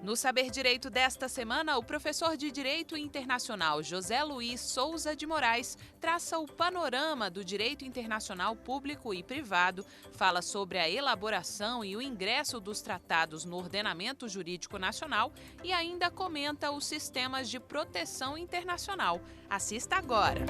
No Saber Direito desta semana, o professor de Direito Internacional José Luiz Souza de Moraes traça o panorama do direito internacional público e privado, fala sobre a elaboração e o ingresso dos tratados no ordenamento jurídico nacional e ainda comenta os sistemas de proteção internacional. Assista agora!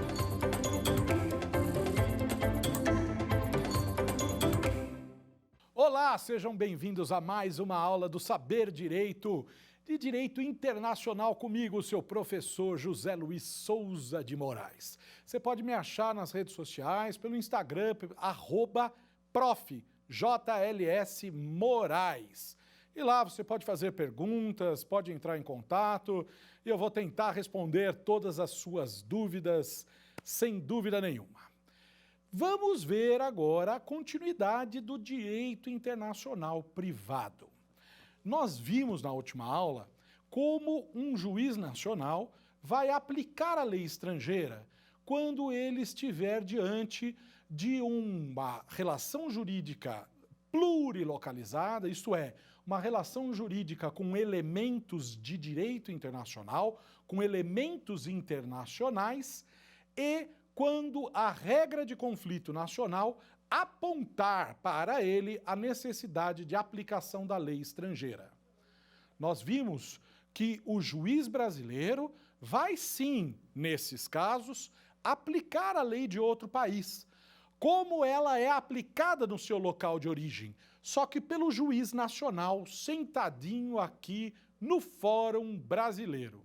Olá, sejam bem-vindos a mais uma aula do Saber Direito, de Direito Internacional comigo, o seu professor José Luiz Souza de Moraes. Você pode me achar nas redes sociais, pelo Instagram, @prof.jls.moraes. E lá você pode fazer perguntas, pode entrar em contato e eu vou tentar responder todas as suas dúvidas, sem dúvida nenhuma. Vamos ver agora a continuidade do direito internacional privado. Nós vimos na última aula como um juiz nacional vai aplicar a lei estrangeira quando ele estiver diante de uma relação jurídica plurilocalizada, isto é, uma relação jurídica com elementos de direito internacional, com elementos internacionais e quando a regra de conflito nacional apontar para ele a necessidade de aplicação da lei estrangeira. Nós vimos que o juiz brasileiro vai sim, nesses casos, aplicar a lei de outro país, como ela é aplicada no seu local de origem, só que pelo juiz nacional sentadinho aqui no Fórum Brasileiro.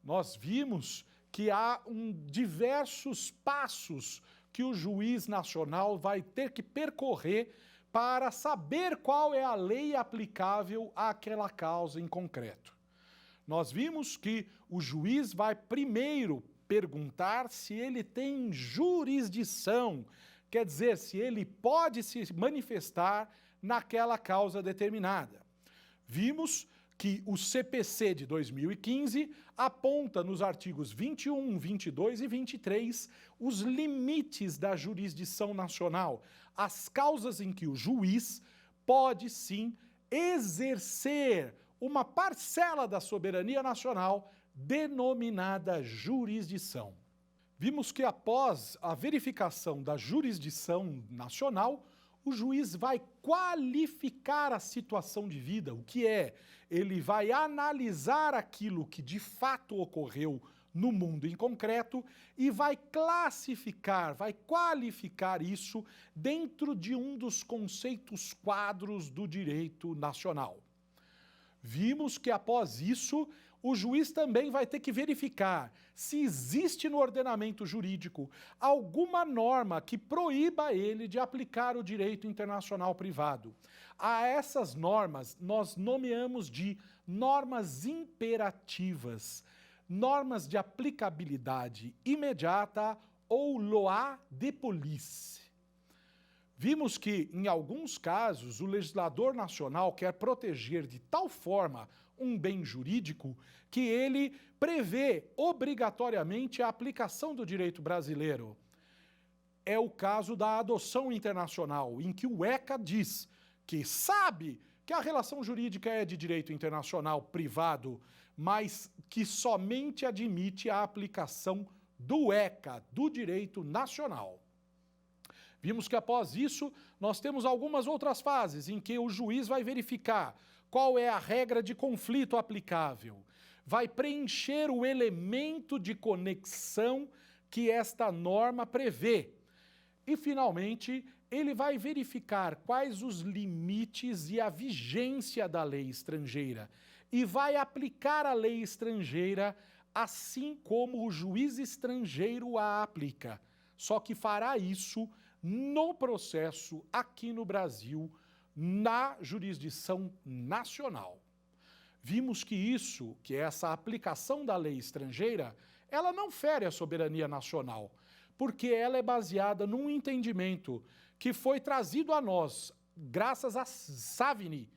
Nós vimos que há diversos passos que o juiz nacional vai ter que percorrer para saber qual é a lei aplicável àquela causa em concreto. Nós vimos que o juiz vai primeiro perguntar se ele tem jurisdição, quer dizer, se ele pode se manifestar naquela causa determinada. Vimos que o CPC de 2015 aponta nos artigos 21, 22 e 23 os limites da jurisdição nacional, as causas em que o juiz pode sim exercer uma parcela da soberania nacional denominada jurisdição. Vimos que após a verificação da jurisdição nacional, o juiz vai qualificar a situação de vida, o que é? Ele vai analisar aquilo que de fato ocorreu no mundo em concreto e vai classificar, vai qualificar isso dentro de um dos conceitos quadros do direito nacional. Vimos que após isso, o juiz também vai ter que verificar se existe no ordenamento jurídico alguma norma que proíba ele de aplicar o direito internacional privado. A essas normas nós nomeamos de normas imperativas, normas de aplicabilidade imediata ou loi de police. Vimos que, em alguns casos, o legislador nacional quer proteger de tal forma um bem jurídico que ele prevê obrigatoriamente a aplicação do direito brasileiro. É o caso da adoção internacional, em que o ECA diz que sabe que a relação jurídica é de direito internacional privado, mas que somente admite a aplicação do ECA, do direito nacional. Vimos que após isso, nós temos algumas outras fases em que o juiz vai verificar qual é a regra de conflito aplicável, vai preencher o elemento de conexão que esta norma prevê. E, finalmente, ele vai verificar quais os limites e a vigência da lei estrangeira e vai aplicar a lei estrangeira assim como o juiz estrangeiro a aplica. Só que fará isso no processo aqui no Brasil, na jurisdição nacional. Vimos que essa aplicação da lei estrangeira, ela não fere a soberania nacional, porque ela é baseada num entendimento que foi trazido a nós, graças a Savigny,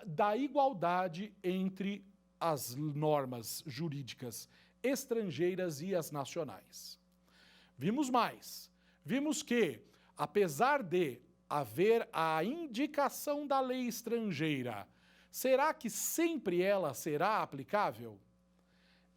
da igualdade entre as normas jurídicas estrangeiras e as nacionais. Vimos mais. Vimos que, apesar de haver a indicação da lei estrangeira será que sempre ela será aplicável?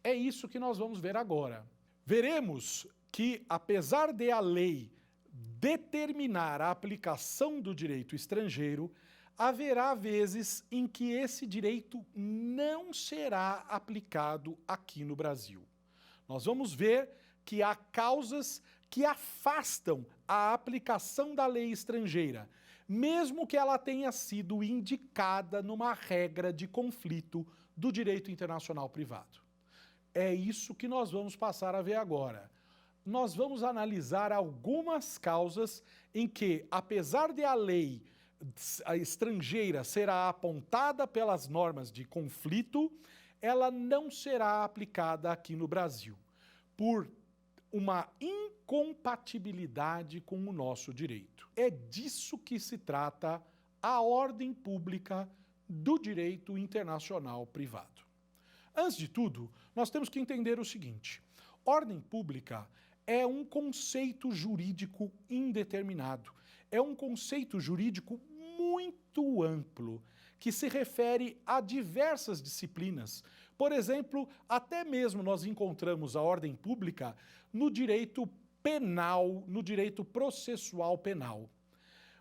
É isso que nós vamos ver agora. Veremos que, apesar de a lei determinar a aplicação do direito estrangeiro, haverá vezes em que esse direito não será aplicado aqui no Brasil. Nós vamos ver que há causas que afastam a aplicação da lei estrangeira, mesmo que ela tenha sido indicada numa regra de conflito do direito internacional privado. É isso que nós vamos passar a ver agora. Nós vamos analisar algumas causas em que, apesar de a lei estrangeira ser apontada pelas normas de conflito, ela não será aplicada aqui no Brasil, por uma incompatibilidade com o nosso direito. É disso que se trata a ordem pública do direito internacional privado. Antes de tudo, nós temos que entender o seguinte: ordem pública é um conceito jurídico indeterminado, é um conceito jurídico muito amplo, que se refere a diversas disciplinas. Por exemplo, até mesmo nós encontramos a ordem pública no direito penal, no direito processual penal.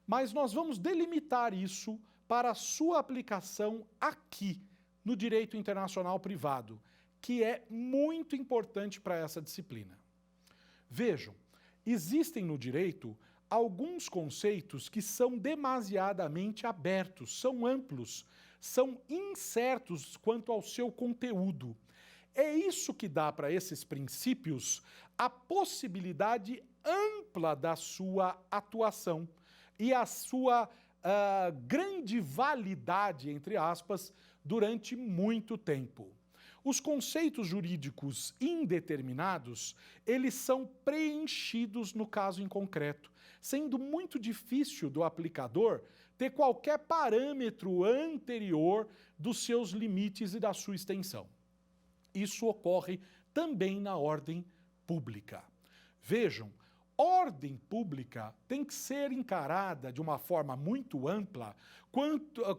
Mas nós vamos delimitar isso para a sua aplicação aqui, no direito internacional privado, que é muito importante para essa disciplina. Vejam, existem no direito alguns conceitos que são demasiadamente abertos, são amplos, são incertos quanto ao seu conteúdo. É isso que dá para esses princípios a possibilidade ampla da sua atuação e a sua grande validade, entre aspas, durante muito tempo. Os conceitos jurídicos indeterminados, eles são preenchidos no caso em concreto, sendo muito difícil do aplicador ter qualquer parâmetro anterior dos seus limites e da sua extensão. Isso ocorre também na ordem pública. Vejam, ordem pública tem que ser encarada de uma forma muito ampla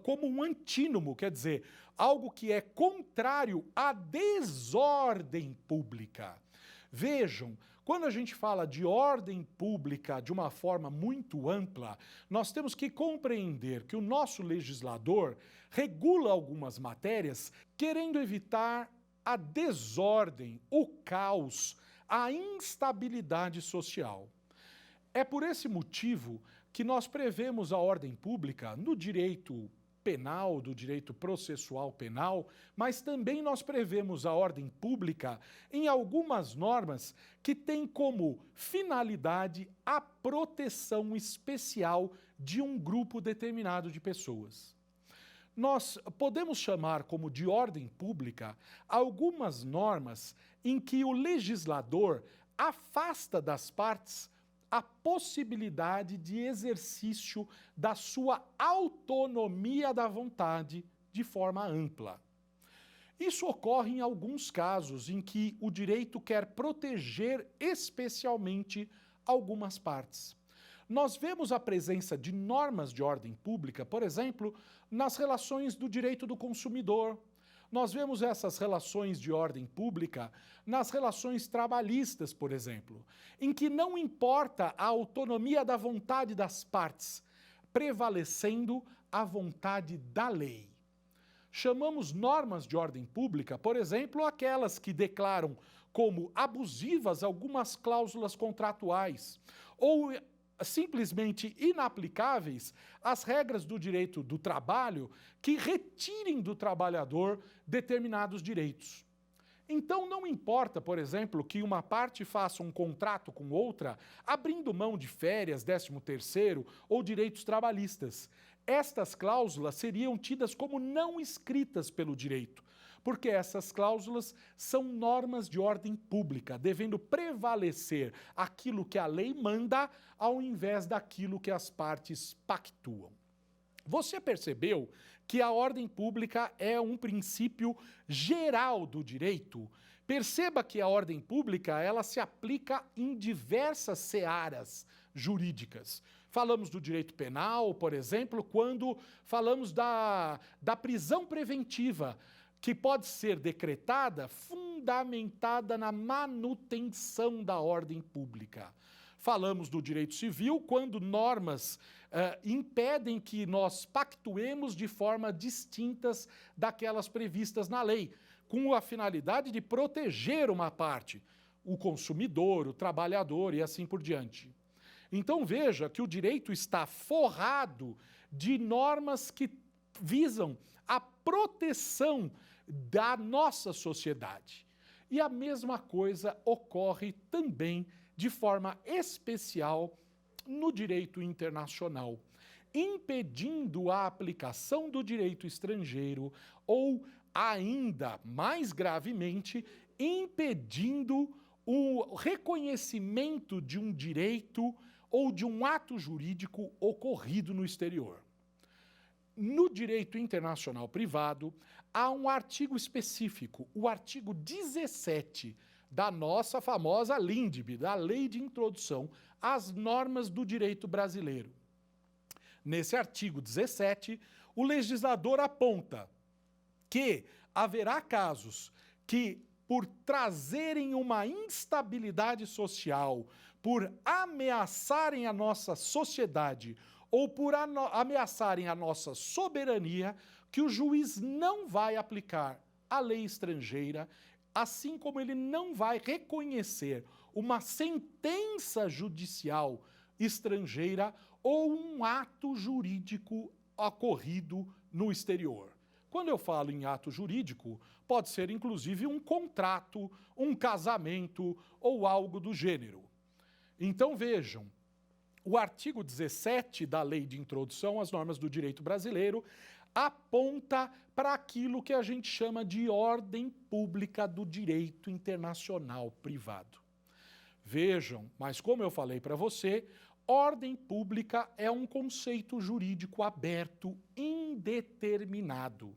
como um antínimo, quer dizer, algo que é contrário à desordem pública. Vejam, quando a gente fala de ordem pública de uma forma muito ampla, nós temos que compreender que o nosso legislador regula algumas matérias querendo evitar a desordem, o caos, a instabilidade social. É por esse motivo que nós prevemos a ordem pública no direito penal, do direito processual penal, mas também nós prevemos a ordem pública em algumas normas que têm como finalidade a proteção especial de um grupo determinado de pessoas. Nós podemos chamar como de ordem pública algumas normas em que o legislador afasta das partes a possibilidade de exercício da sua autonomia da vontade de forma ampla. Isso ocorre em alguns casos em que o direito quer proteger especialmente algumas partes. Nós vemos a presença de normas de ordem pública, por exemplo, nas relações do direito do consumidor. Nós vemos essas relações de ordem pública nas relações trabalhistas, por exemplo, em que não importa a autonomia da vontade das partes, prevalecendo a vontade da lei. Chamamos normas de ordem pública, por exemplo, aquelas que declaram como abusivas algumas cláusulas contratuais, ou simplesmente inaplicáveis as regras do direito do trabalho que retirem do trabalhador determinados direitos. Então não importa, por exemplo, que uma parte faça um contrato com outra, abrindo mão de férias, 13º ou direitos trabalhistas. Estas cláusulas seriam tidas como não escritas pelo direito, porque essas cláusulas são normas de ordem pública, devendo prevalecer aquilo que a lei manda ao invés daquilo que as partes pactuam. Você percebeu que a ordem pública é um princípio geral do direito Perceba que a ordem pública, ela se aplica em diversas searas jurídicas. Falamos do direito penal, por exemplo, quando falamos da prisão preventiva, que pode ser decretada, fundamentada na manutenção da ordem pública. Falamos do direito civil, quando normas impedem que nós pactuemos de forma distintas daquelas previstas na lei, com a finalidade de proteger uma parte, o consumidor, o trabalhador e assim por diante. Então veja que o direito está forrado de normas que visam a proteção da nossa sociedade. E a mesma coisa ocorre também de forma especial no direito internacional, impedindo a aplicação do direito estrangeiro ou, ainda mais gravemente, impedindo o reconhecimento de um direito ou de um ato jurídico ocorrido no exterior. No direito internacional privado, há um artigo específico, o artigo 17 da nossa famosa LINDB, da Lei de Introdução às Normas do Direito Brasileiro. Nesse artigo 17, o legislador aponta que haverá casos que, por trazerem uma instabilidade social, por ameaçarem a nossa sociedade ou por ameaçarem a nossa soberania, que o juiz não vai aplicar a lei estrangeira, assim como ele não vai reconhecer uma sentença judicial estrangeira ou um ato jurídico ocorrido no exterior. Quando eu falo em ato jurídico, pode ser inclusive um contrato, um casamento ou algo do gênero. Então vejam, o artigo 17 da Lei de Introdução às Normas do Direito Brasileiro aponta para aquilo que a gente chama de ordem pública do direito internacional privado. Vejam, mas como eu falei para você, ordem pública é um conceito jurídico aberto, indeterminado.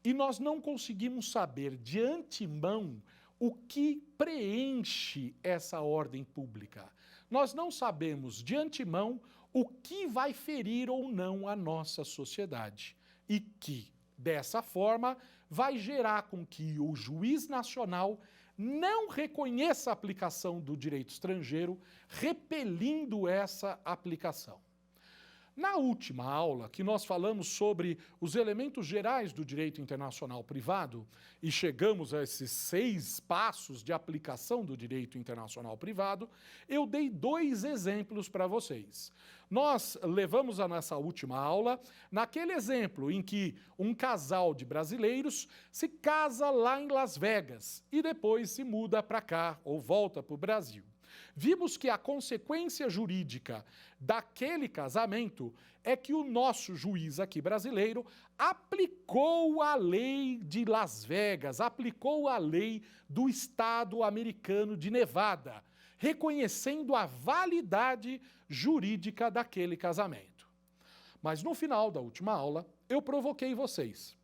E nós não conseguimos saber de antemão o que preenche essa ordem pública. Nós não sabemos de antemão o que vai ferir ou não a nossa sociedade. E que, dessa forma, vai gerar com que o juiz nacional não reconheça a aplicação do direito estrangeiro, repelindo essa aplicação. Na última aula, que nós falamos sobre os elementos gerais do direito internacional privado, e chegamos a esses 6 passos de aplicação do direito internacional privado, eu dei 2 exemplos para vocês. Nós levamos a nossa última aula naquele exemplo em que um casal de brasileiros se casa lá em Las Vegas e depois se muda para cá ou volta para o Brasil. Vimos que a consequência jurídica daquele casamento é que o nosso juiz aqui brasileiro aplicou a lei de Las Vegas, aplicou a lei do estado americano de Nevada, reconhecendo a validade jurídica daquele casamento. Mas no final da última aula, eu provoquei vocês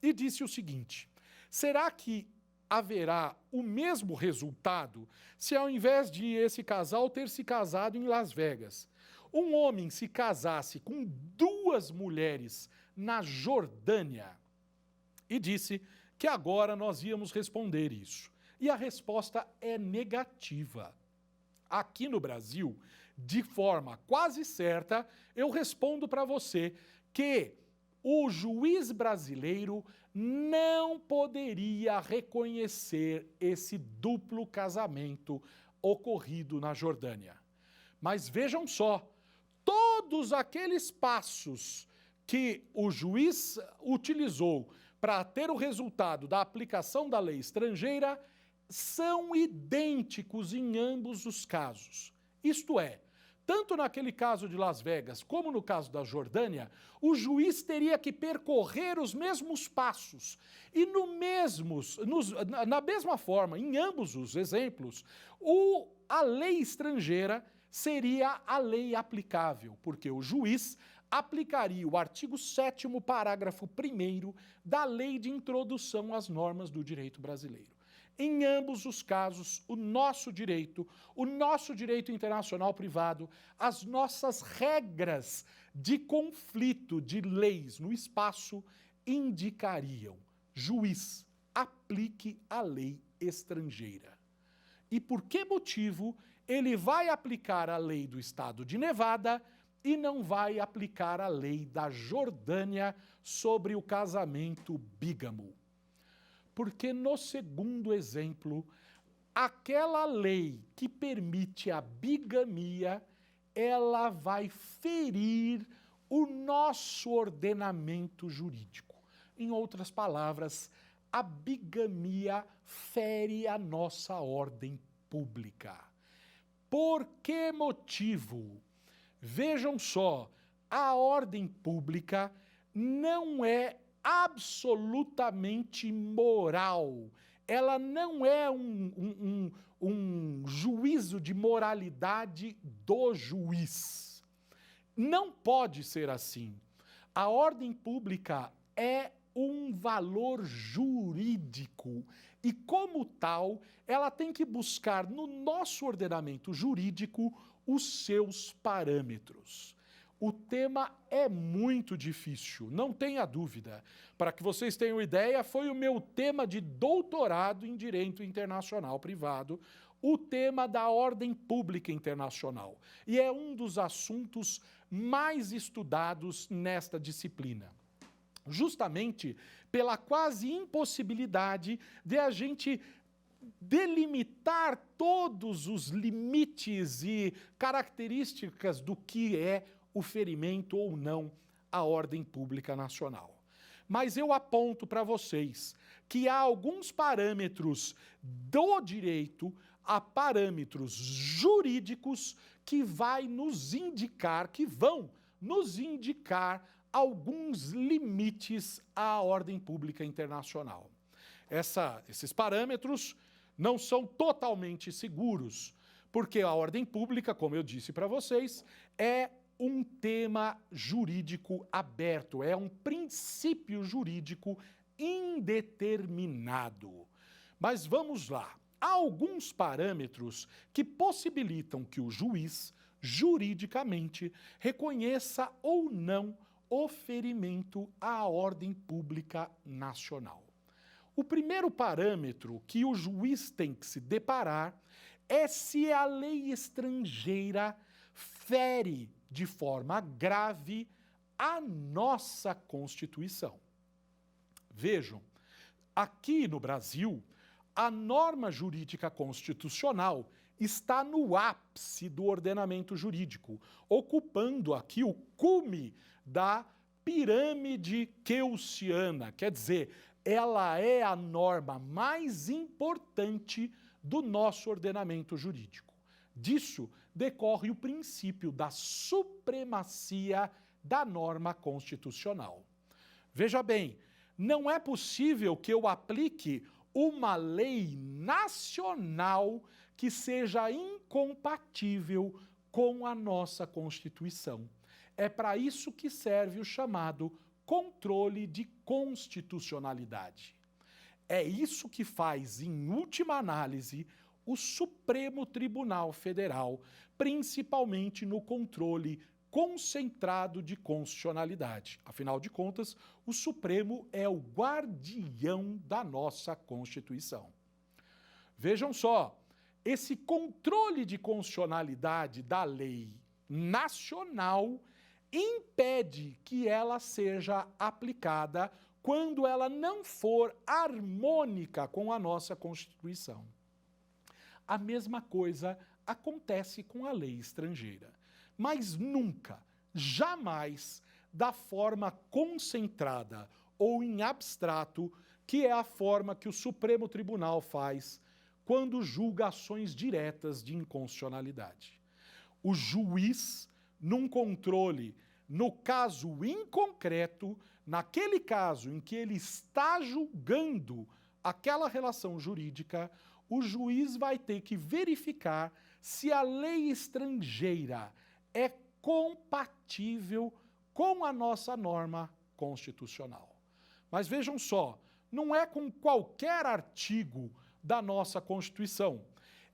e disse o seguinte: será que haverá o mesmo resultado se, ao invés de esse casal ter se casado em Las Vegas, um homem se casasse com 2 mulheres na Jordânia? E disse que agora nós íamos responder isso. E a resposta é negativa. Aqui no Brasil, de forma quase certa, eu respondo para você que o juiz brasileiro não poderia reconhecer esse duplo casamento ocorrido na Jordânia. Mas vejam só, todos aqueles passos que o juiz utilizou para ter o resultado da aplicação da lei estrangeira são idênticos em ambos os casos. Isto é, tanto naquele caso de Las Vegas como no caso da Jordânia, o juiz teria que percorrer os mesmos passos. E na mesma forma, em ambos os exemplos, a lei estrangeira seria a lei aplicável, porque o juiz aplicaria o artigo 7º, parágrafo 1º da Lei de Introdução às Normas do Direito Brasileiro. Em ambos os casos, o nosso direito internacional privado, as nossas regras de conflito de leis no espaço indicariam: juiz, aplique a lei estrangeira. E por que motivo ele vai aplicar a lei do estado de Nevada e não vai aplicar a lei da Jordânia sobre o casamento bígamo? Porque no segundo exemplo, aquela lei que permite a bigamia, ela vai ferir o nosso ordenamento jurídico. Em outras palavras, a bigamia fere a nossa ordem pública. Por que motivo? Vejam só, a ordem pública não é absolutamente moral. Ela não é um juízo de moralidade do juiz. Não pode ser assim. A ordem pública é um valor jurídico e, como tal, ela tem que buscar no nosso ordenamento jurídico os seus parâmetros. O tema é muito difícil, não tenha dúvida. Para que vocês tenham ideia, foi o meu tema de doutorado em Direito Internacional Privado, o tema da ordem pública internacional. E é um dos assuntos mais estudados nesta disciplina. Justamente pela quase impossibilidade de a gente delimitar todos os limites e características do que é o ferimento ou não à ordem pública nacional. Mas eu aponto para vocês que há alguns parâmetros do direito, há parâmetros jurídicos que vão nos indicar alguns limites à ordem pública internacional. Esses parâmetros não são totalmente seguros, porque a ordem pública, como eu disse para vocês, é um tema jurídico aberto, é um princípio jurídico indeterminado. Mas vamos lá. Há alguns parâmetros que possibilitam que o juiz, juridicamente, reconheça ou não o ferimento à ordem pública nacional. O primeiro parâmetro que o juiz tem que se deparar é se a lei estrangeira fere de forma grave a nossa Constituição. Vejam, aqui no Brasil, a norma jurídica constitucional está no ápice do ordenamento jurídico, ocupando aqui o cume da pirâmide keyesiana, quer dizer, ela é a norma mais importante do nosso ordenamento jurídico. Disso decorre o princípio da supremacia da norma constitucional. Veja bem, não é possível que eu aplique uma lei nacional que seja incompatível com a nossa Constituição. É para isso que serve o chamado controle de constitucionalidade. É isso que faz, em última análise, o Supremo Tribunal Federal, principalmente no controle concentrado de constitucionalidade. Afinal de contas, o Supremo é o guardião da nossa Constituição. Vejam só, esse controle de constitucionalidade da lei nacional impede que ela seja aplicada quando ela não for harmônica com a nossa Constituição. A mesma coisa acontece com a lei estrangeira, mas nunca, jamais, da forma concentrada ou em abstrato, que é a forma que o Supremo Tribunal faz quando julga ações diretas de inconstitucionalidade. O juiz, num controle, no caso inconcreto, naquele caso em que ele está julgando aquela relação jurídica, o juiz vai ter que verificar se a lei estrangeira é compatível com a nossa norma constitucional. Mas vejam só, não é com qualquer artigo da nossa Constituição.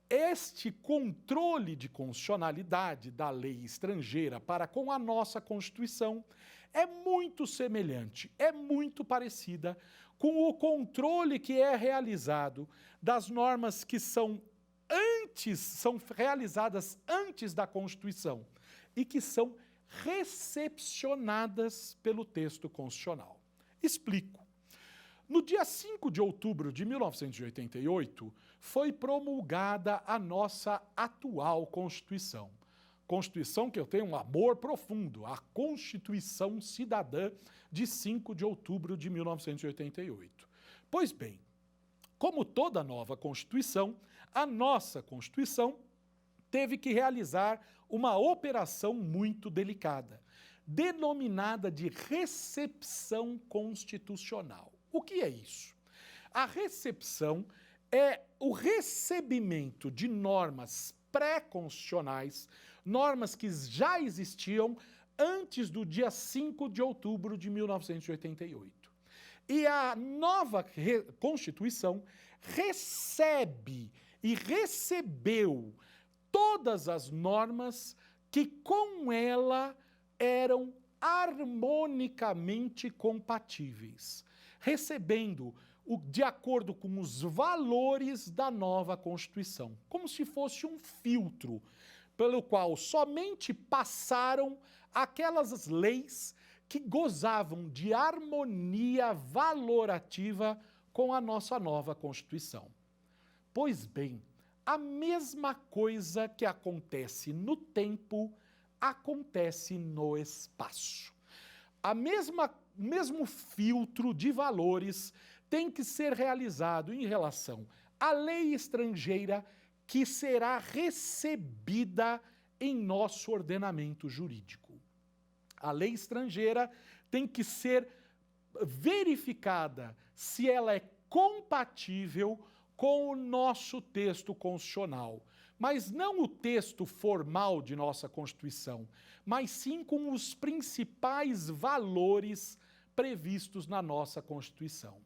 Este controle de constitucionalidade da lei estrangeira para com a nossa Constituição é muito semelhante, é muito parecida com o controle que é realizado das normas que são realizadas antes da Constituição e que são recepcionadas pelo texto constitucional. Explico. No dia 5 de outubro de 1988, foi promulgada a nossa atual Constituição. Constituição que eu tenho um amor profundo, a Constituição Cidadã de 5 de outubro de 1988. Pois bem, como toda nova Constituição, a nossa Constituição teve que realizar uma operação muito delicada, denominada de recepção constitucional. O que é isso? A recepção é o recebimento de normas pré-constitucionais, normas que já existiam antes do dia 5 de outubro de 1988. E a nova Constituição recebe e recebeu todas as normas que com ela eram harmonicamente compatíveis, recebendo de acordo com os valores da nova Constituição, como se fosse um filtro pelo qual somente passaram aquelas leis que gozavam de harmonia valorativa com a nossa nova Constituição. Pois bem, a mesma coisa que acontece no tempo, acontece no espaço. Mesmo filtro de valores tem que ser realizado em relação à lei estrangeira que será recebida em nosso ordenamento jurídico. A lei estrangeira tem que ser verificada se ela é compatível com o nosso texto constitucional, mas não o texto formal de nossa Constituição, mas sim com os principais valores previstos na nossa Constituição.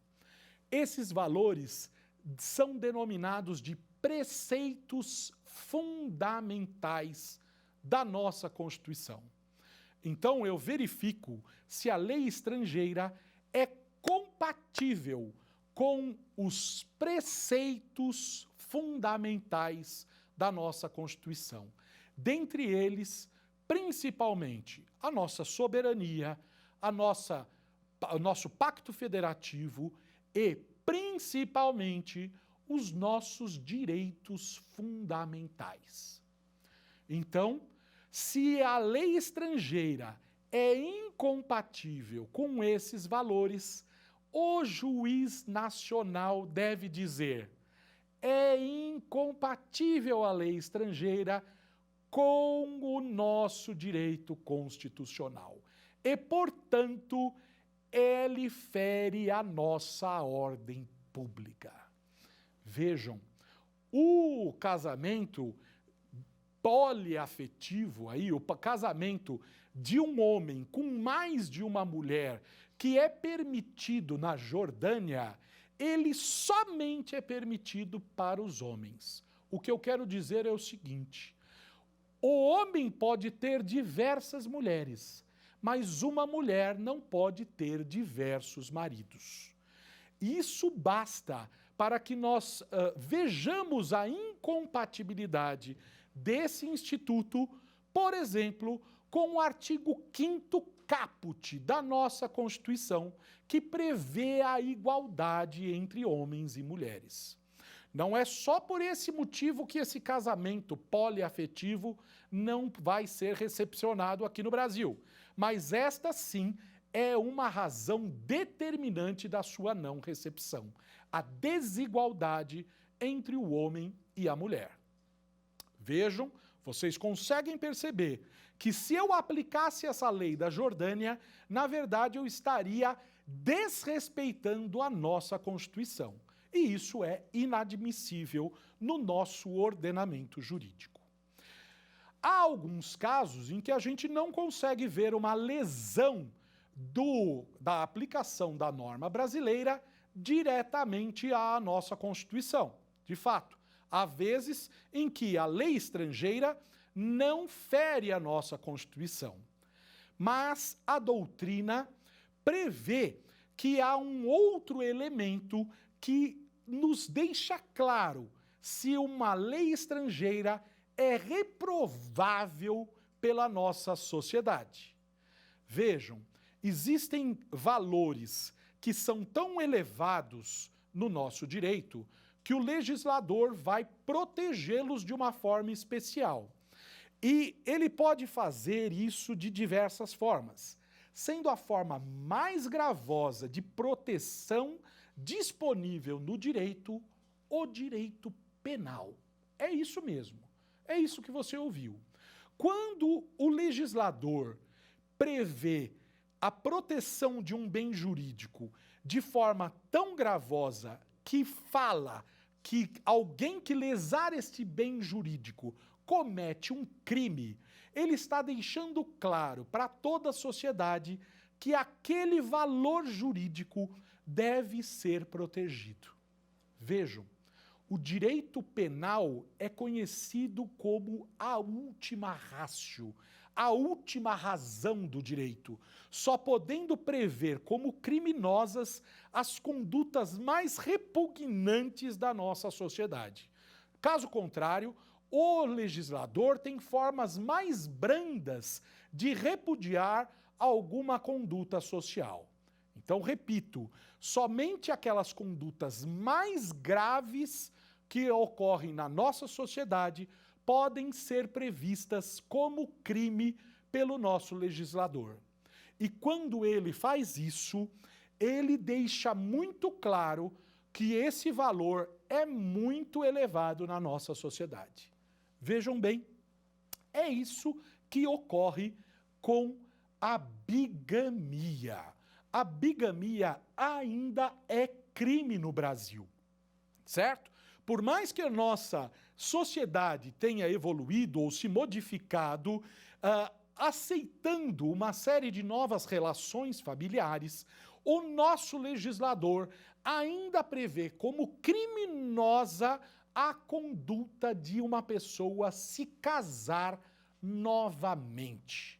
Esses valores são denominados de preceitos fundamentais da nossa Constituição. Então, eu verifico se a lei estrangeira é compatível com os preceitos fundamentais da nossa Constituição. Dentre eles, principalmente, a nossa soberania, o nosso pacto federativo e, principalmente, os nossos direitos fundamentais. Então, se a lei estrangeira é incompatível com esses valores, o juiz nacional deve dizer: é incompatível a lei estrangeira com o nosso direito constitucional e, portanto, ele fere a nossa ordem pública. Vejam, o casamento poliafetivo, o casamento de um homem com mais de uma mulher, que é permitido na Jordânia, ele somente é permitido para os homens. O que eu quero dizer é o seguinte: o homem pode ter diversas mulheres, mas uma mulher não pode ter diversos maridos. Isso basta para que nós vejamos a incompatibilidade desse instituto, por exemplo, com o artigo 5º caput da nossa Constituição, que prevê a igualdade entre homens e mulheres. Não é só por esse motivo que esse casamento poliafetivo não vai ser recepcionado aqui no Brasil, mas esta sim é uma razão determinante da sua não recepção: a desigualdade entre o homem e a mulher. Vejam, vocês conseguem perceber que se eu aplicasse essa lei da Jordânia, na verdade eu estaria desrespeitando a nossa Constituição. E isso é inadmissível no nosso ordenamento jurídico. Há alguns casos em que a gente não consegue ver uma lesão da aplicação da norma brasileira diretamente à nossa Constituição. De fato, há vezes em que a lei estrangeira não fere a nossa Constituição, mas a doutrina prevê que há um outro elemento que nos deixa claro se uma lei estrangeira é reprovável pela nossa sociedade. Vejam, existem valores que são tão elevados no nosso direito que o legislador vai protegê-los de uma forma especial. E ele pode fazer isso de diversas formas, sendo a forma mais gravosa de proteção disponível no direito, o direito penal. É isso mesmo, é isso que você ouviu. Quando o legislador prevê a proteção de um bem jurídico de forma tão gravosa que fala que alguém que lesar este bem jurídico comete um crime, ele está deixando claro para toda a sociedade que aquele valor jurídico deve ser protegido. Vejam, o direito penal é conhecido como a última ratio, a última razão do direito, só podendo prever como criminosas as condutas mais repugnantes da nossa sociedade. Caso contrário, o legislador tem formas mais brandas de repudiar alguma conduta social. Então, repito, somente aquelas condutas mais graves que ocorrem na nossa sociedade podem ser previstas como crime pelo nosso legislador. E quando ele faz isso, ele deixa muito claro que esse valor é muito elevado na nossa sociedade. Vejam bem, é isso que ocorre com a bigamia. A bigamia ainda é crime no Brasil, certo? Por mais que a nossa sociedade tenha evoluído ou se modificado, aceitando uma série de novas relações familiares, o nosso legislador ainda prevê como criminosa a conduta de uma pessoa se casar novamente.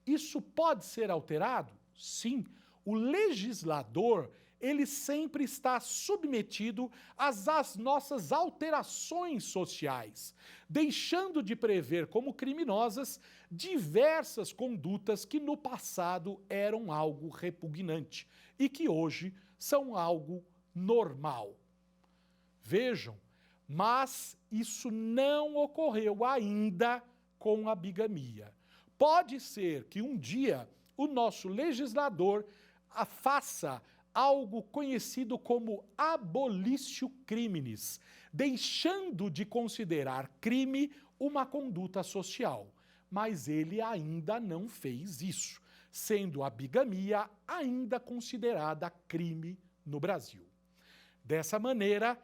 Isso pode ser alterado? Sim. O legislador, ele sempre está submetido às nossas alterações sociais, deixando de prever como criminosas diversas condutas que no passado eram algo repugnante e que hoje são algo normal. Vejam, mas isso não ocorreu ainda com a bigamia. Pode ser que um dia o nosso legislador faça algo conhecido como abolitio criminis, deixando de considerar crime uma conduta social. Mas ele ainda não fez isso, sendo a bigamia ainda considerada crime no Brasil. Dessa maneira,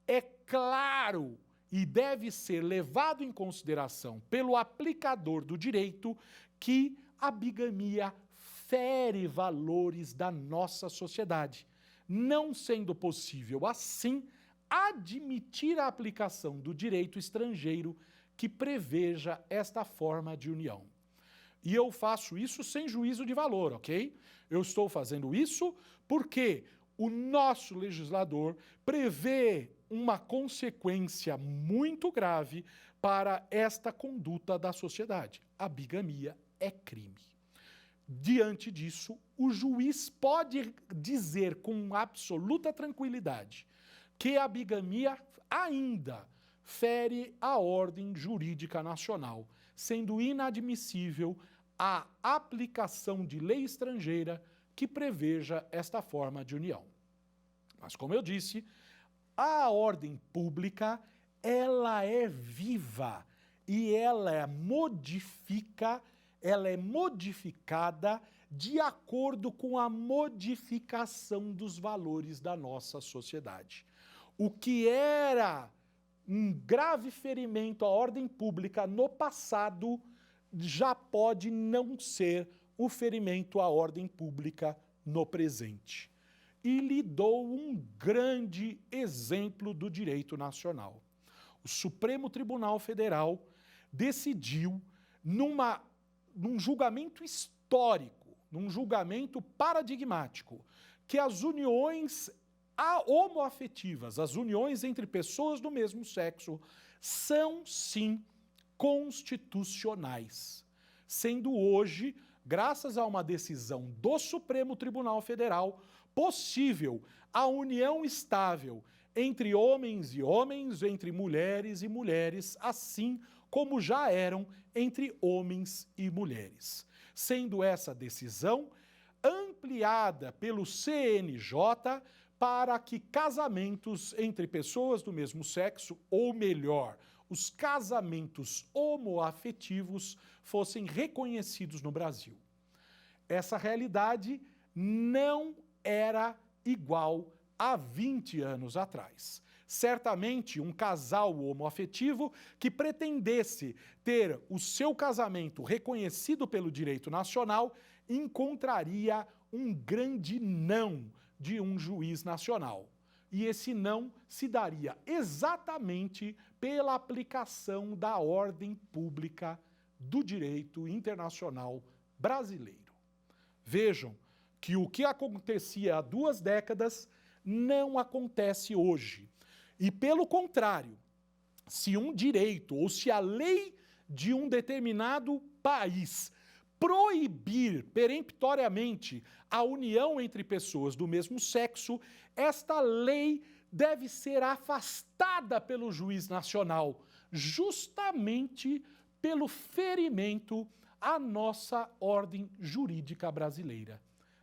é claro e deve ser levado em consideração pelo aplicador do direito que a bigamia fere valores da nossa sociedade, não sendo possível, assim, admitir a aplicação do direito estrangeiro que preveja esta forma de união. E eu faço isso sem juízo de valor, ok? Eu estou fazendo isso porque o nosso legislador prevê uma consequência muito grave para esta conduta da sociedade. A bigamia é crime. Diante disso, o juiz pode dizer com absoluta tranquilidade que a bigamia ainda fere a ordem jurídica nacional, sendo inadmissível a aplicação de lei estrangeira que preveja esta forma de união. Mas, como eu disse, a ordem pública, ela é viva e ela é modificada de acordo com a modificação dos valores da nossa sociedade. O que era um grave ferimento à ordem pública no passado já pode não ser o ferimento à ordem pública no presente. e lhe dou um grande exemplo do direito nacional. O Supremo Tribunal Federal decidiu, num julgamento histórico, num julgamento paradigmático, que as uniões homoafetivas, as uniões entre pessoas do mesmo sexo, são, sim, constitucionais, sendo hoje, graças a uma decisão do Supremo Tribunal Federal, possível a união estável entre homens e homens, entre mulheres e mulheres, assim como já eram entre homens e mulheres. Sendo essa decisão ampliada pelo CNJ para que casamentos entre pessoas do mesmo sexo, ou melhor, os casamentos homoafetivos, fossem reconhecidos no Brasil. Essa realidade não era igual há 20 anos atrás. Certamente, um casal homoafetivo que pretendesse ter o seu casamento reconhecido pelo direito nacional encontraria um grande não de um juiz nacional. E esse não se daria exatamente pela aplicação da ordem pública do direito internacional brasileiro. Vejam que o que acontecia há 2 décadas não acontece hoje. E, pelo contrário, se um direito ou se a lei de um determinado país proibir peremptoriamente a união entre pessoas do mesmo sexo, esta lei deve ser afastada pelo juiz nacional, justamente pelo ferimento à nossa ordem jurídica brasileira.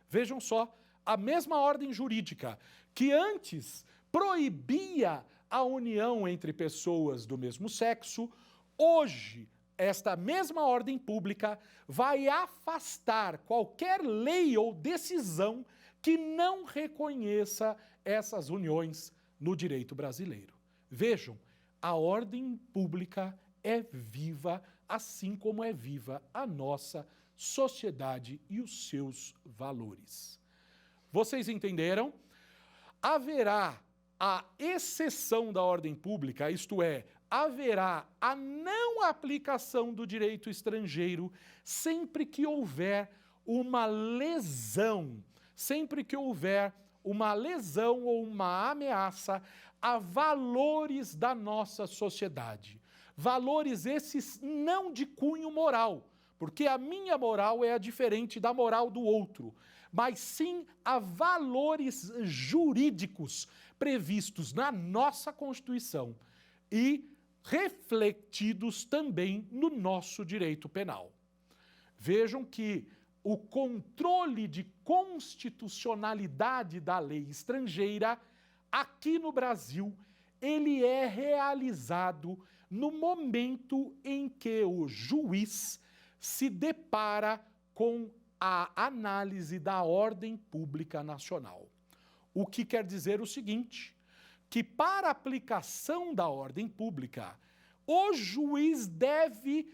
Vejam só, a mesma ordem jurídica que antes proibia a união entre pessoas do mesmo sexo, hoje, esta mesma ordem pública vai afastar qualquer lei ou decisão que não reconheça essas uniões no direito brasileiro. Vejam, a ordem pública é viva, assim como é viva a nossa sociedade e os seus valores. Vocês entenderam? Haverá a exceção da ordem pública, isto é, haverá a não aplicação do direito estrangeiro sempre que houver uma lesão, ou uma ameaça a valores da nossa sociedade. Valores esses não de cunho moral, porque a minha moral é a diferente da moral do outro, mas sim a valores jurídicos previstos na nossa Constituição e refletidos também no nosso direito penal. Vejam que o controle de constitucionalidade da lei estrangeira, aqui no Brasil, ele é realizado no momento em que o juiz se depara com a análise da ordem pública nacional. O que quer dizer o seguinte, que para a aplicação da ordem pública, o juiz deve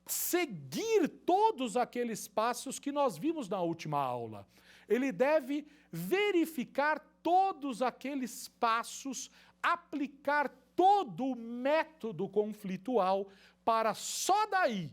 seguir todos aqueles passos que nós vimos na última aula. Ele deve verificar todos aqueles passos, aplicar todo o método conflitual para só daí,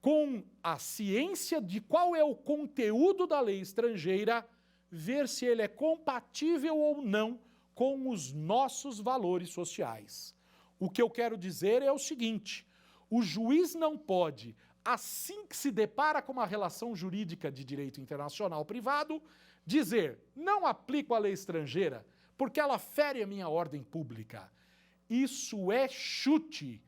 com a ciência de qual é o conteúdo da lei estrangeira, ver se ele é compatível ou não com os nossos valores sociais. O que eu quero dizer é o seguinte, o juiz não pode, assim que se depara com uma relação jurídica de direito internacional privado, dizer, não aplico a lei estrangeira, porque ela fere a minha ordem pública. Isso é chute,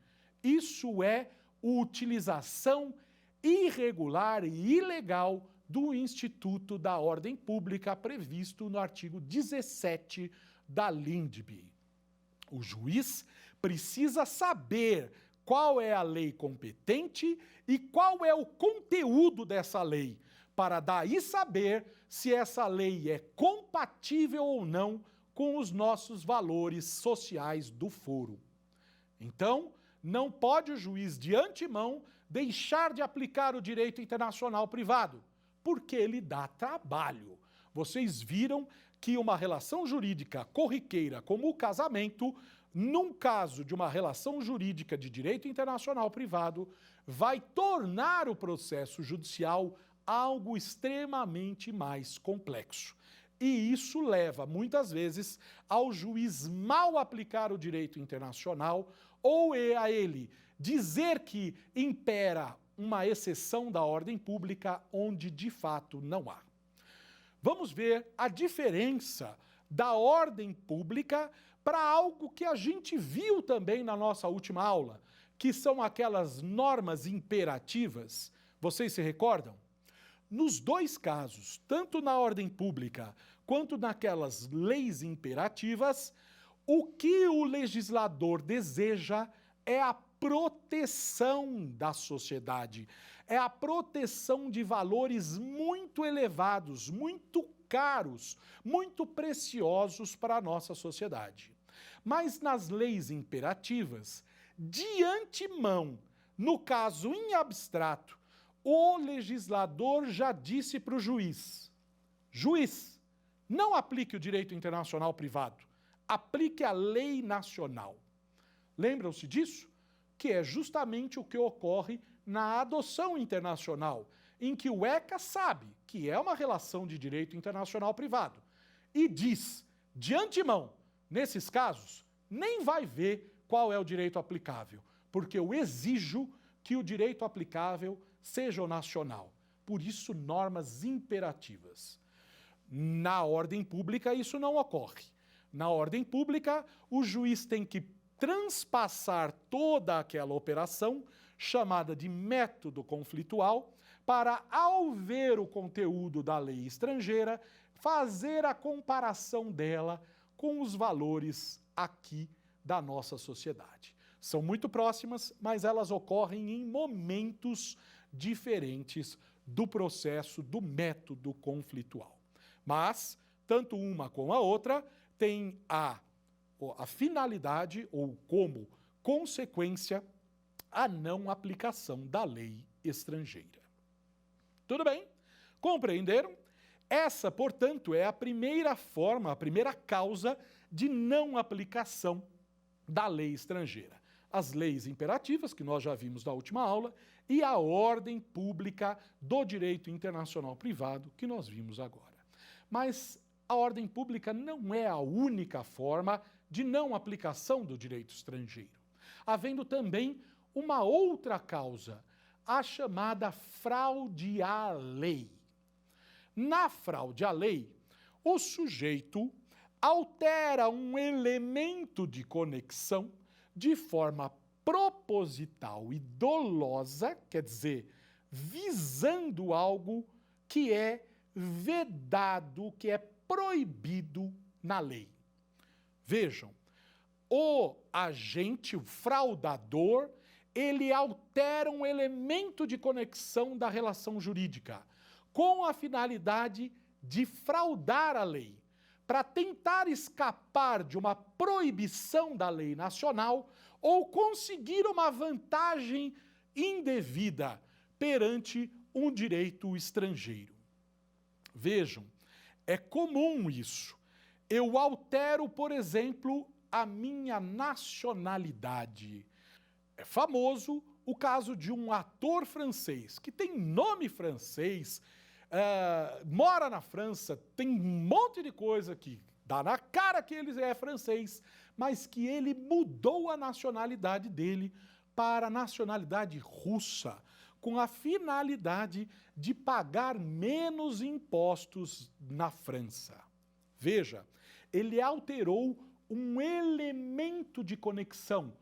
isso é utilização irregular e ilegal do Instituto da Ordem Pública previsto no artigo 17 da LINDB. O juiz precisa saber qual é a lei competente e qual é o conteúdo dessa lei, para daí saber se essa lei é compatível ou não com os nossos valores sociais do foro. Então, não pode o juiz, de antemão, deixar de aplicar o direito internacional privado, porque ele dá trabalho. Vocês viram que uma relação jurídica corriqueira como o casamento, num caso de uma relação jurídica de direito internacional privado, vai tornar o processo judicial algo extremamente mais complexo. E isso leva, muitas vezes, ao juiz mal aplicar o direito internacional ou a ele dizer que impera uma exceção da ordem pública onde, de fato, não há. Vamos ver a diferença da ordem pública para algo que a gente viu também na nossa última aula, que são aquelas normas imperativas. Vocês se recordam? Nos dois casos, tanto na ordem pública quanto naquelas leis imperativas, o que o legislador deseja é a proteção da sociedade, é a proteção de valores muito elevados, muito caros, muito preciosos para a nossa sociedade. Mas nas leis imperativas, de antemão, no caso em abstrato, o legislador já disse para o juiz: juiz, não aplique o direito internacional privado, aplique a lei nacional. Lembram-se disso? Que é justamente o que ocorre na adoção internacional, em que o ECA sabe que é uma relação de direito internacional privado e diz, de antemão, nesses casos, nem vai ver qual é o direito aplicável, porque eu exijo que o direito aplicável seja o nacional. Por isso, normas imperativas. Na ordem pública, isso não ocorre. Na ordem pública, o juiz tem que transpassar toda aquela operação, chamada de método conflitual, para, ao ver o conteúdo da lei estrangeira, fazer a comparação dela com os valores aqui da nossa sociedade. São muito próximas, mas elas ocorrem em momentos diferentes do processo do método conflitual. Mas, tanto uma como a outra têm a finalidade, ou como consequência, a não aplicação da lei estrangeira. Tudo bem? Compreenderam? Essa, portanto, é a primeira forma, a primeira causa de não aplicação da lei estrangeira. As leis imperativas, que nós já vimos na última aula, e a ordem pública do direito internacional privado, que nós vimos agora. Mas a ordem pública não é a única forma de não aplicação do direito estrangeiro, havendo também uma outra causa, a chamada fraude à lei. Na fraude à lei, o sujeito altera um elemento de conexão de forma proposital e dolosa, quer dizer, visando algo que é vedado, que é proibido na lei. Vejam, o agente, o fraudador, ele altera um elemento de conexão da relação jurídica, com a finalidade de fraudar a lei, para tentar escapar de uma proibição da lei nacional ou conseguir uma vantagem indevida perante um direito estrangeiro. Vejam, é comum isso. Eu altero, por exemplo, a minha nacionalidade. É famoso o caso de um ator francês, que tem nome francês, mora na França, tem um monte de coisa que dá na cara que ele é francês, mas que ele mudou a nacionalidade dele para a nacionalidade russa, com a finalidade de pagar menos impostos na França. Veja, ele alterou um elemento de conexão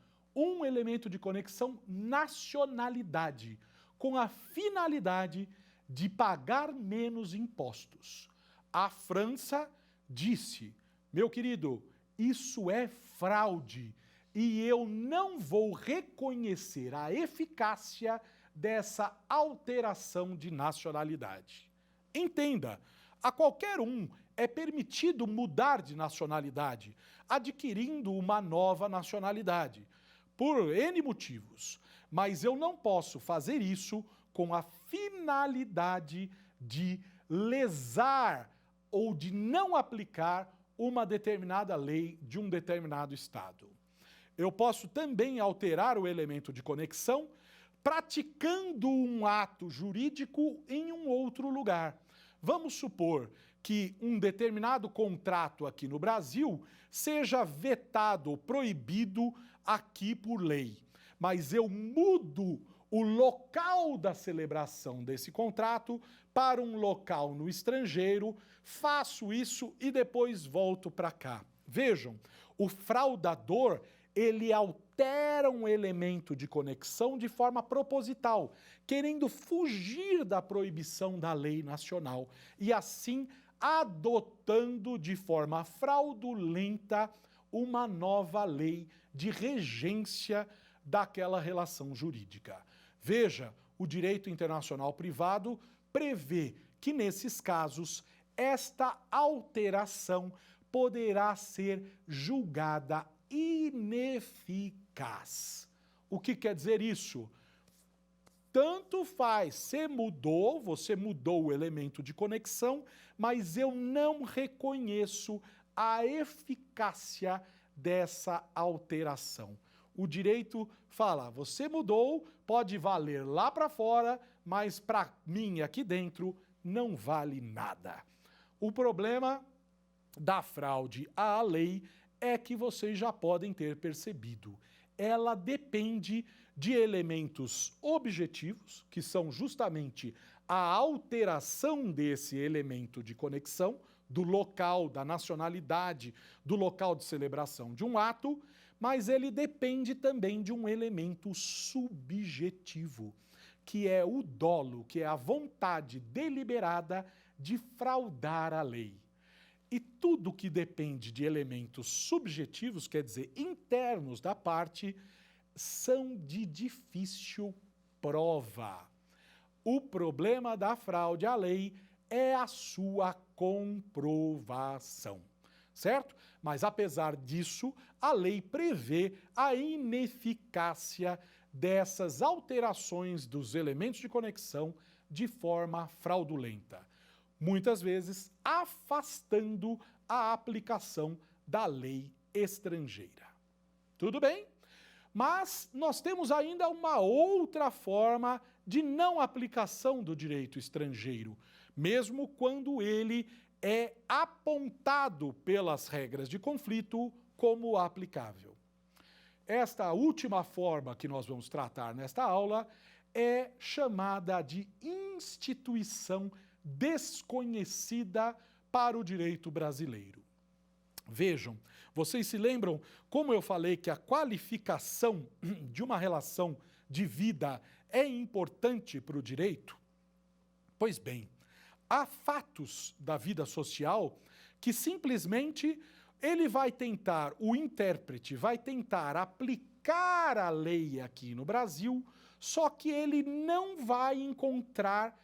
nacionalidade, com a finalidade de pagar menos impostos. A França disse, meu querido, isso é fraude e eu não vou reconhecer a eficácia dessa alteração de nacionalidade. Entenda, a qualquer um é permitido mudar de nacionalidade, adquirindo uma nova nacionalidade, por N motivos, mas eu não posso fazer isso com a finalidade de lesar ou de não aplicar uma determinada lei de um determinado estado. Eu posso também alterar o elemento de conexão praticando um ato jurídico em um outro lugar. Vamos supor que um determinado contrato aqui no Brasil seja vetado ou proibido aqui por lei, mas eu mudo o local da celebração desse contrato para um local no estrangeiro, faço isso e depois volto para cá. Vejam, o fraudador, ele altera um elemento de conexão de forma proposital, querendo fugir da proibição da lei nacional e assim adotando de forma fraudulenta uma nova lei de regência daquela relação jurídica. Veja, o direito internacional privado prevê que, nesses casos, esta alteração poderá ser julgada ineficaz. O que quer dizer isso? Tanto faz, você mudou o elemento de conexão, mas eu não reconheço a eficácia dessa alteração. O direito fala, você mudou, pode valer lá para fora, mas para mim aqui dentro não vale nada. O problema da fraude à lei é que vocês já podem ter percebido. Ela depende de elementos objetivos, que são justamente a alteração desse elemento de conexão, do local, da nacionalidade, do local de celebração de um ato, mas ele depende também de um elemento subjetivo, que é o dolo, que é a vontade deliberada de fraudar a lei. E tudo que depende de elementos subjetivos, quer dizer, internos da parte, são de difícil prova. O problema da fraude à lei é a sua comprovação, certo? Mas, apesar disso, a lei prevê a ineficácia dessas alterações dos elementos de conexão de forma fraudulenta, muitas vezes afastando a aplicação da lei estrangeira. Tudo bem? Mas nós temos ainda uma outra forma de não aplicação do direito estrangeiro, mesmo quando ele é apontado pelas regras de conflito como aplicável. Esta última forma que nós vamos tratar nesta aula é chamada de instituição desconhecida para o direito brasileiro. Vejam, vocês se lembram como eu falei que a qualificação de uma relação de vida é importante para o direito? Pois bem, há fatos da vida social que simplesmente o intérprete vai tentar aplicar a lei aqui no Brasil, só que ele não vai encontrar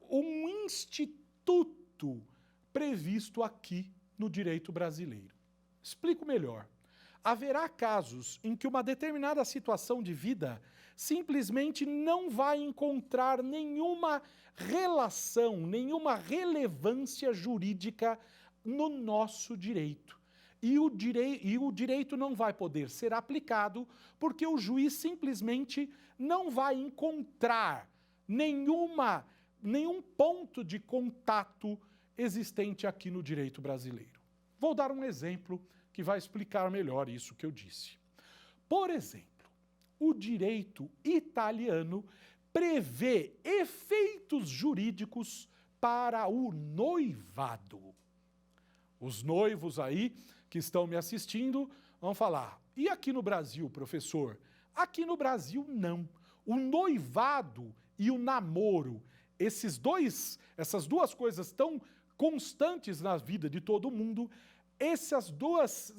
um instituto previsto aqui no direito brasileiro. Explico melhor. Haverá casos em que uma determinada situação de vida simplesmente não vai encontrar nenhuma relação, nenhuma relevância jurídica no nosso direito. E o direito não vai poder ser aplicado porque o juiz simplesmente não vai encontrar nenhum ponto de contato existente aqui no direito brasileiro. Vou dar um exemplo que vai explicar melhor isso que eu disse. Por exemplo, o direito italiano prevê efeitos jurídicos para o noivado. Os noivos aí que estão me assistindo vão falar, e aqui no Brasil, professor? Aqui no Brasil, não. O noivado e o namoro, essas duas coisas tão constantes na vida de todo mundo, essas duas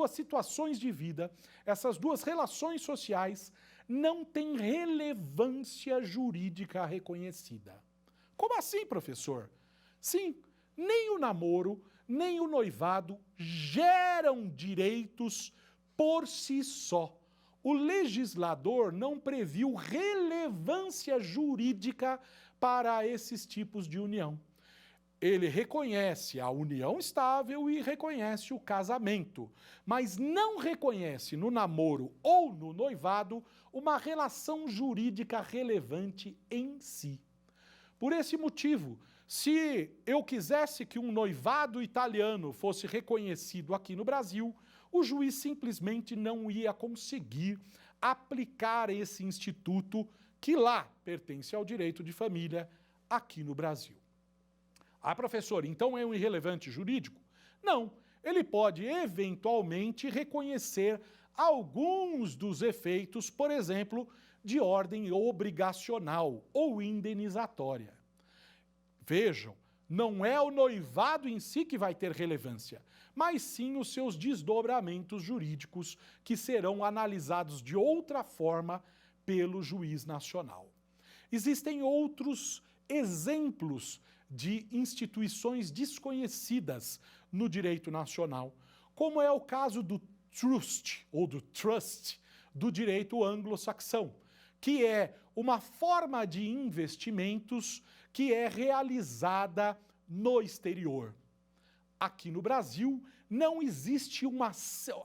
situações de vida, essas duas relações sociais, não têm relevância jurídica reconhecida. Como assim, professor? Sim, nem o namoro, nem o noivado geram direitos por si só. O legislador não previu relevância jurídica para esses tipos de união. ele reconhece a união estável e reconhece o casamento, mas não reconhece no namoro ou no noivado uma relação jurídica relevante em si. Por esse motivo, se eu quisesse que um noivado italiano fosse reconhecido aqui no Brasil, o juiz simplesmente não ia conseguir aplicar esse instituto que lá pertence ao direito de família aqui no Brasil. Ah, professor, então é um irrelevante jurídico? Não, ele pode eventualmente reconhecer alguns dos efeitos, por exemplo, de ordem obrigacional ou indenizatória. Vejam, não é o noivado em si que vai ter relevância, mas sim os seus desdobramentos jurídicos que serão analisados de outra forma pelo juiz nacional. Existem outros exemplos de instituições desconhecidas no direito nacional, como é o caso do trust, ou do trust, do direito anglo-saxão, que é uma forma de investimentos que é realizada no exterior. Aqui no Brasil, não existe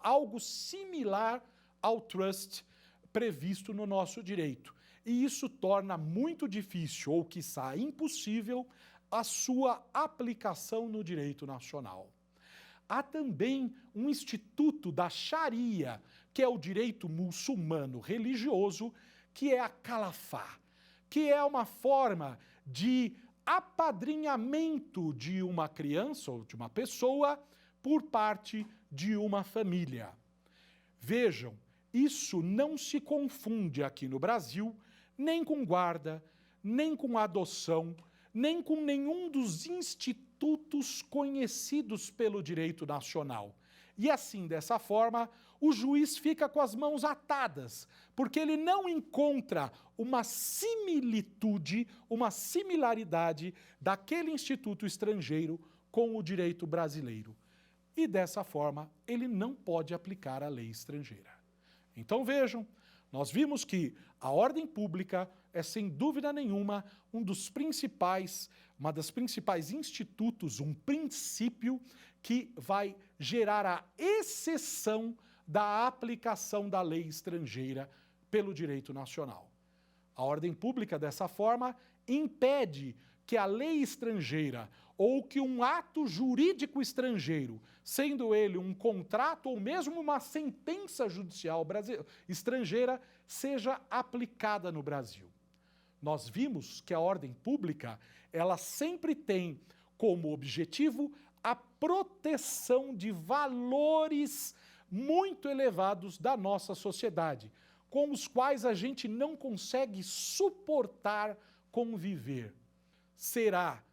algo similar ao trust previsto no nosso direito. E isso torna muito difícil, ou quiçá impossível, a sua aplicação no direito nacional. Há também um instituto da Sharia, que é o direito muçulmano religioso, que é a calafá, que é uma forma de apadrinhamento de uma criança ou de uma pessoa por parte de uma família. Vejam, isso não se confunde aqui no Brasil nem com guarda, nem com adoção, nem com nenhum dos institutos conhecidos pelo direito nacional. E assim, dessa forma, o juiz fica com as mãos atadas, porque ele não encontra uma similitude, uma similaridade daquele instituto estrangeiro com o direito brasileiro. E dessa forma, ele não pode aplicar a lei estrangeira. Então vejam, nós vimos que a ordem pública é, sem dúvida nenhuma, uma das principais institutos, um princípio que vai gerar a exceção da aplicação da lei estrangeira pelo direito nacional. A ordem pública, dessa forma, impede que a lei estrangeira ou que um ato jurídico estrangeiro, sendo ele um contrato ou mesmo uma sentença judicial estrangeira, seja aplicada no Brasil. Nós vimos que a ordem pública, ela sempre tem como objetivo a proteção de valores muito elevados da nossa sociedade, com os quais a gente não consegue suportar conviver. Será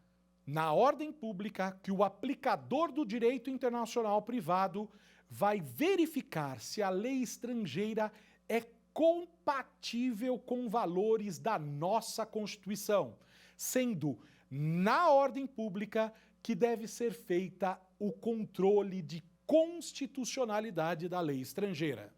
na ordem pública que o aplicador do direito internacional privado vai verificar se a lei estrangeira é compatível com valores da nossa Constituição, sendo na ordem pública que deve ser feita o controle de constitucionalidade da lei estrangeira.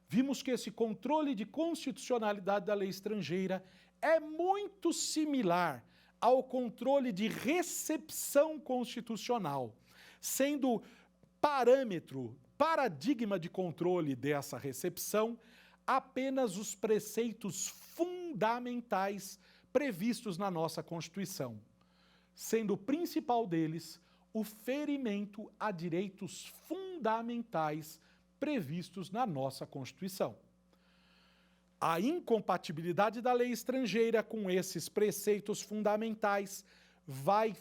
Vimos que esse controle de constitucionalidade da lei estrangeira é muito similar ao controle de recepção constitucional, sendo paradigma de controle dessa recepção apenas os preceitos fundamentais previstos na nossa Constituição, sendo o principal deles o ferimento a direitos fundamentais previstos na nossa Constituição. A incompatibilidade da lei estrangeira com esses preceitos fundamentais vai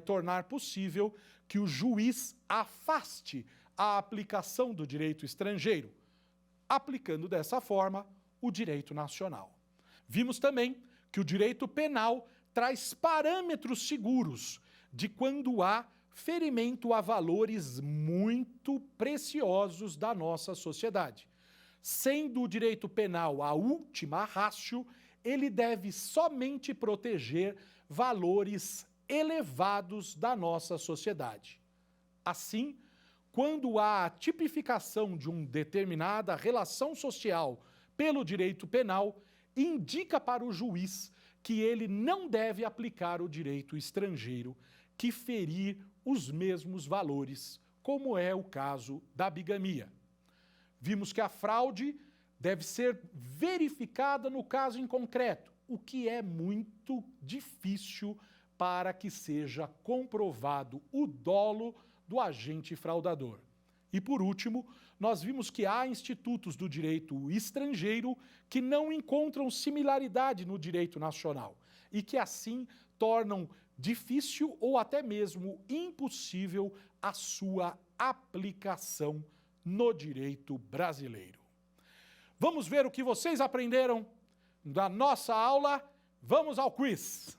tornar possível que o juiz afaste a aplicação do direito estrangeiro, aplicando dessa forma o direito nacional. Vimos também que o direito penal traz parâmetros seguros de quando há ferimento a valores muito preciosos da nossa sociedade. Sendo o direito penal a última ratio, ele deve somente proteger valores elevados da nossa sociedade. Assim, quando há a tipificação de uma determinada relação social pelo direito penal, indica para o juiz que ele não deve aplicar o direito estrangeiro que ferir os mesmos valores, como é o caso da bigamia. Vimos que a fraude deve ser verificada no caso em concreto, o que é muito difícil para que seja comprovado o dolo do agente fraudador. E por último, nós vimos que há institutos do direito estrangeiro que não encontram similaridade no direito nacional e que assim tornam difícil ou até mesmo impossível a sua aplicação no direito brasileiro. Vamos ver o que vocês aprenderam da nossa aula. Vamos ao quiz.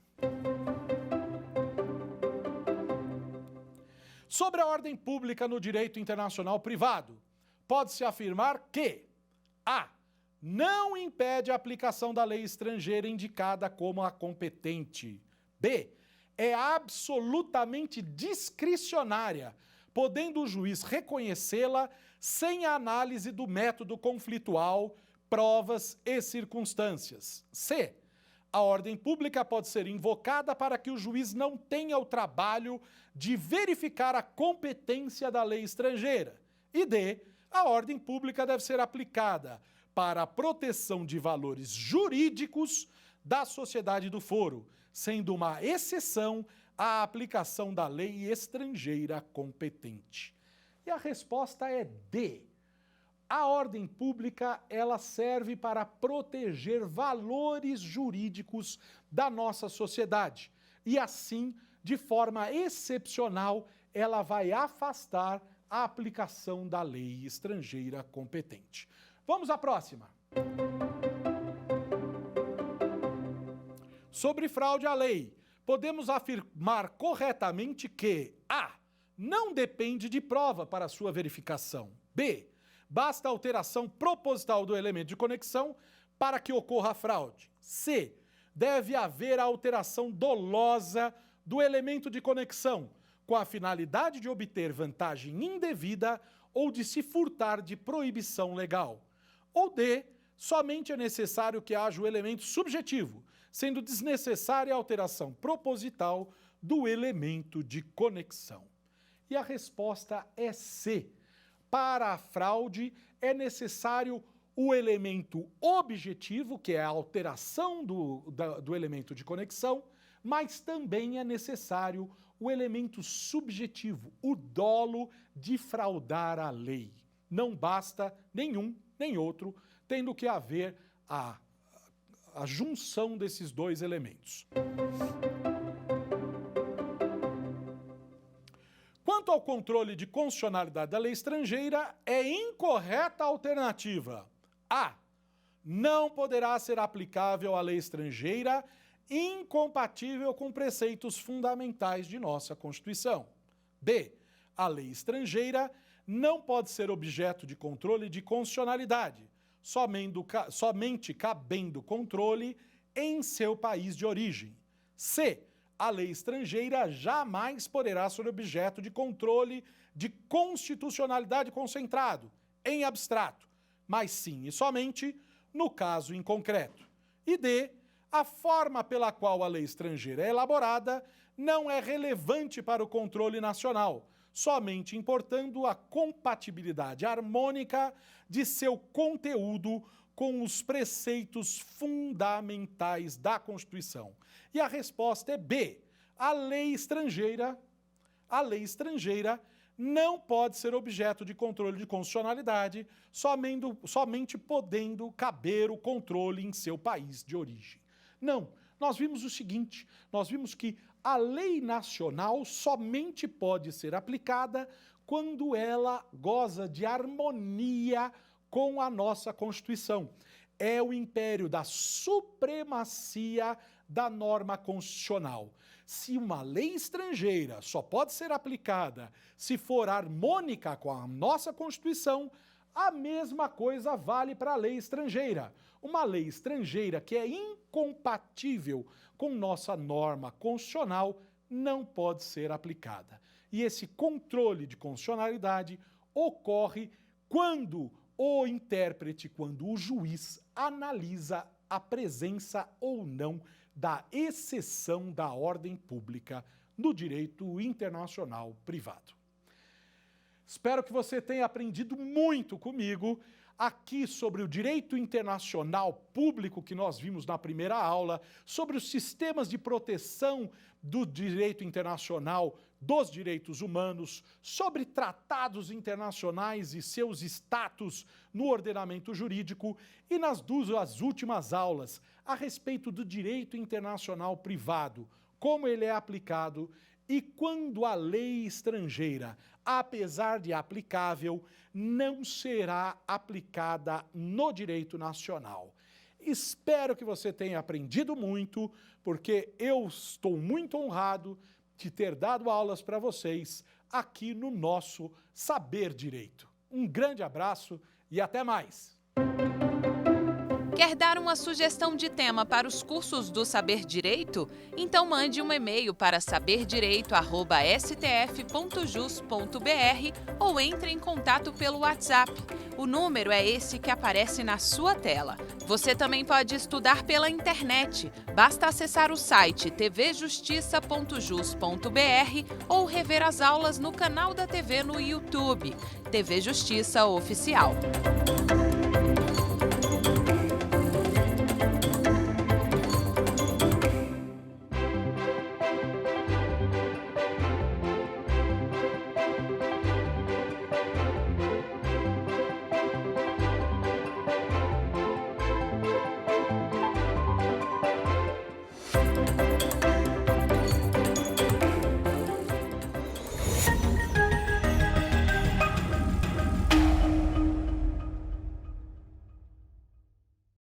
Sobre a ordem pública no direito internacional privado, pode-se afirmar que a. Não impede a aplicação da lei estrangeira indicada como a competente. B. É absolutamente discricionária, podendo o juiz reconhecê-la sem a análise do método conflitual, provas e circunstâncias. C. A ordem pública pode ser invocada para que o juiz não tenha o trabalho de verificar a competência da lei estrangeira. E D. A ordem pública deve ser aplicada para a proteção de valores jurídicos da sociedade do foro, sendo uma exceção a aplicação da lei estrangeira competente. E a resposta é D. A ordem pública, ela serve para proteger valores jurídicos da nossa sociedade. E assim, de forma excepcional, ela vai afastar a aplicação da lei estrangeira competente. Vamos à próxima. Sobre fraude à lei, podemos afirmar corretamente que a. Não depende de prova para sua verificação. B. Basta a alteração proposital do elemento de conexão para que ocorra a fraude. C. Deve haver a alteração dolosa do elemento de conexão, com a finalidade de obter vantagem indevida ou de se furtar de proibição legal. Ou D. Somente é necessário que haja o elemento subjetivo, sendo desnecessária a alteração proposital do elemento de conexão. E a resposta é C. Para a fraude, é necessário o elemento objetivo, que é a alteração do elemento de conexão, mas também é necessário o elemento subjetivo, o dolo de fraudar a lei. Não basta nenhum nem outro, tendo que haver a junção desses dois elementos. Quanto ao controle de constitucionalidade da lei estrangeira, é incorreta a alternativa. A. Não poderá ser aplicável a lei estrangeira incompatível com preceitos fundamentais de nossa Constituição. B. A lei estrangeira não pode ser objeto de controle de constitucionalidade, somente cabendo controle em seu país de origem. C. A lei estrangeira jamais poderá ser objeto de controle de constitucionalidade concentrado, em abstrato, mas sim e somente no caso em concreto. E D. A forma pela qual a lei estrangeira é elaborada não é relevante para o controle nacional, somente importando a compatibilidade harmônica de seu conteúdo com os preceitos fundamentais da Constituição. E a resposta é B. A lei estrangeira não pode ser objeto de controle de constitucionalidade, somente podendo caber o controle em seu país de origem. Não, nós vimos o seguinte, nós vimos que a lei nacional somente pode ser aplicada quando ela goza de harmonia com a nossa Constituição. É o império da supremacia da norma constitucional. Se uma lei estrangeira só pode ser aplicada se for harmônica com a nossa Constituição, a mesma coisa vale para a lei estrangeira. Uma lei estrangeira que é incompatível com nossa norma constitucional não pode ser aplicada. E esse controle de constitucionalidade ocorre quando o intérprete, quando o juiz analisa a presença ou não da exceção da ordem pública no direito internacional privado. Espero que você tenha aprendido muito comigo aqui sobre o direito internacional público que nós vimos na primeira aula, sobre os sistemas de proteção do direito internacional dos direitos humanos, sobre tratados internacionais e seus status no ordenamento jurídico e nas duas últimas aulas a respeito do direito internacional privado, como ele é aplicado e quando a lei estrangeira, apesar de aplicável, não será aplicada no direito nacional. Espero que você tenha aprendido muito, porque eu estou muito honrado de ter dado aulas para vocês aqui no nosso Saber Direito. Um grande abraço e até mais! Quer dar uma sugestão de tema para os cursos do Saber Direito? Então mande um e-mail para saberdireito@stf.jus.br ou entre em contato pelo WhatsApp. O número é esse que aparece na sua tela. Você também pode estudar pela internet. Basta acessar o site tvjustiça.jus.br ou rever as aulas no canal da TV no YouTube, TV Justiça Oficial.